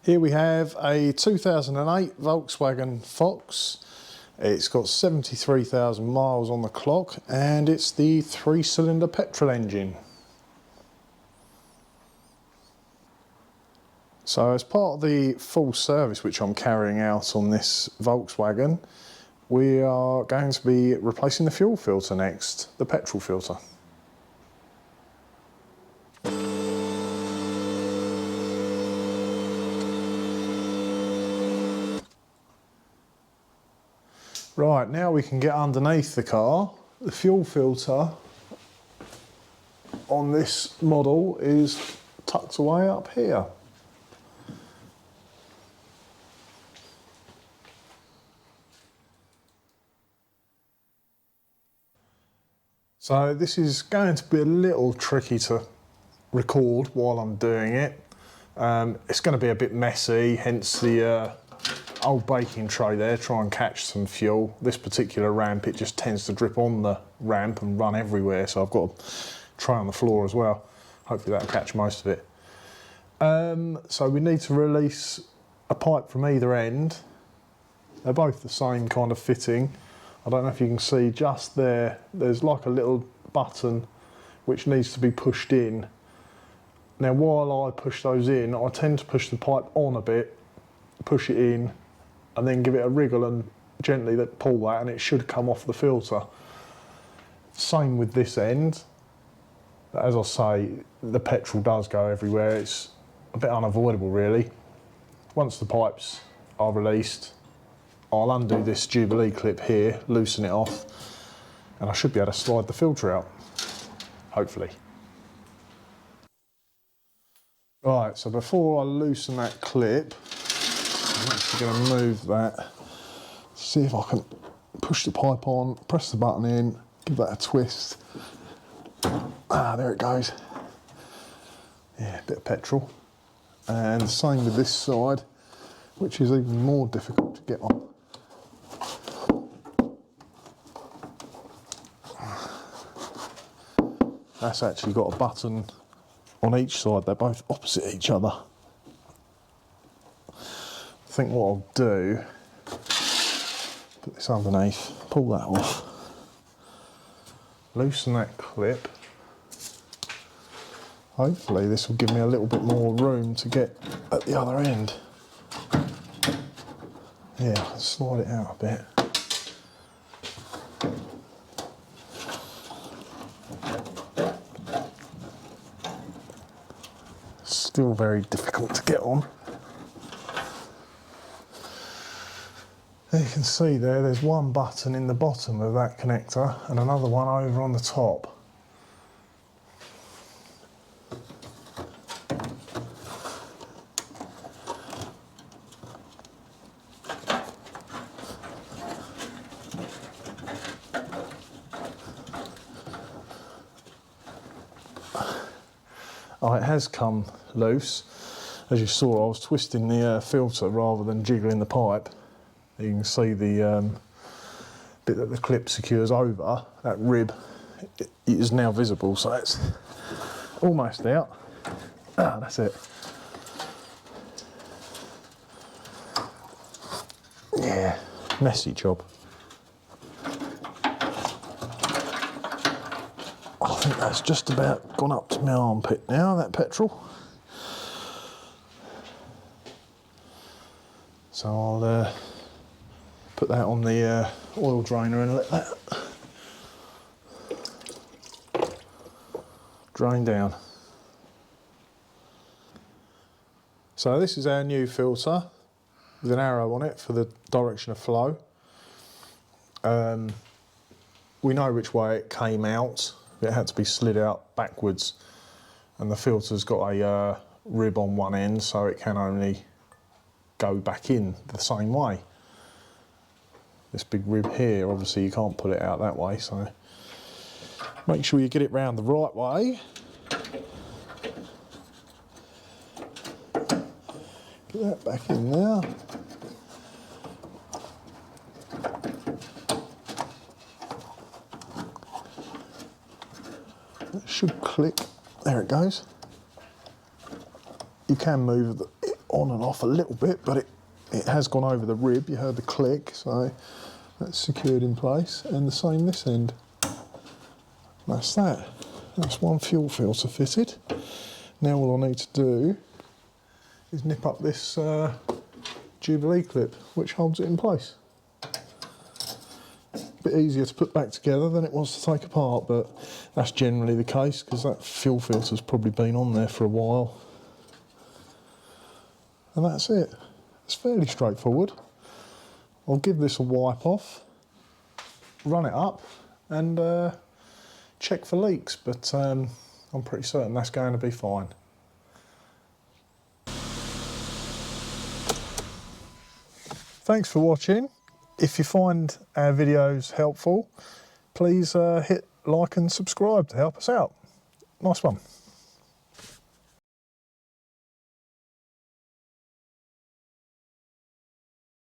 Here we have a 2008 Volkswagen Fox. It's got 73,000 miles on the clock and it's the 3-cylinder petrol engine. So as part of the full service which I'm carrying out on this Volkswagen, we are going to be replacing the fuel filter next, the petrol filter. Right, now we can get underneath the car. The fuel filter on this model is tucked away up here. So this is going to be a little tricky to record while I'm doing it. It's going to be a bit messy, hence the old baking tray there, try and catch some fuel. This particular ramp, it just tends to drip on the ramp and run everywhere, so I've got a tray on the floor as well. Hopefully that'll catch most of it. So we need to release a pipe from either end. They're both the same kind of fitting. I don't know if you can see just there, there's like a little button which needs to be pushed in. Now while I push those in, I tend to push the pipe on a bit, push it in, and then give it a wriggle and gently pull that, and it should come off the filter. Same with this end. As I say, the petrol does go everywhere. It's a bit unavoidable really. Once the pipes are released, I'll undo this Jubilee clip here, loosen it off, and I should be able to slide the filter out, hopefully. Right, so before I loosen that clip, I'm actually going to move that, see if I can push the pipe on, press the button in, give that a twist. Ah, there it goes. Yeah, a bit of petrol. And the same with this side, which is even more difficult to get on. That's actually got a button on each side, they're both opposite each other. I think what I'll do, put this underneath, pull that off, loosen that clip. Hopefully this will give me a little bit more room to get at the other end. Yeah, I can slide it out a bit. Still very difficult to get on. As you can see there's one button in the bottom of that connector and another one over on the top. Oh, it has come loose. As you saw, I was twisting the filter rather than jiggling the pipe. You can see the bit that the clip secures over, that rib, it is now visible, so it's almost out. Ah, that's it. Yeah, messy job. I think that's just about gone up to my armpit now, that petrol. So I'll put that on the oil drainer and let that drain down. So this is our new filter with an arrow on it for the direction of flow. We know which way it came out. It had to be slid out backwards, and the filter's got a rib on one end, so it can only go back in the same way. This big rib here, obviously you can't pull it out that way, so make sure you get it round the right way. Get that back in there. It should click. There it goes. You can move on and off a little bit, but it has gone over the rib. You heard the click, so that's secured in place. And the same this end. That's that. That's one fuel filter fitted. Now all I need to do is nip up this Jubilee clip, which holds it in place. Bit easier to put back together than it was to take apart, but that's generally the case because that fuel filter's probably been on there for a while. And that's it. It's fairly straightforward. I'll give this a wipe off, run it up and check for leaks, but I'm pretty certain that's going to be fine. Thanks for watching. If you find our videos helpful, please hit like and subscribe to help us out. Nice one.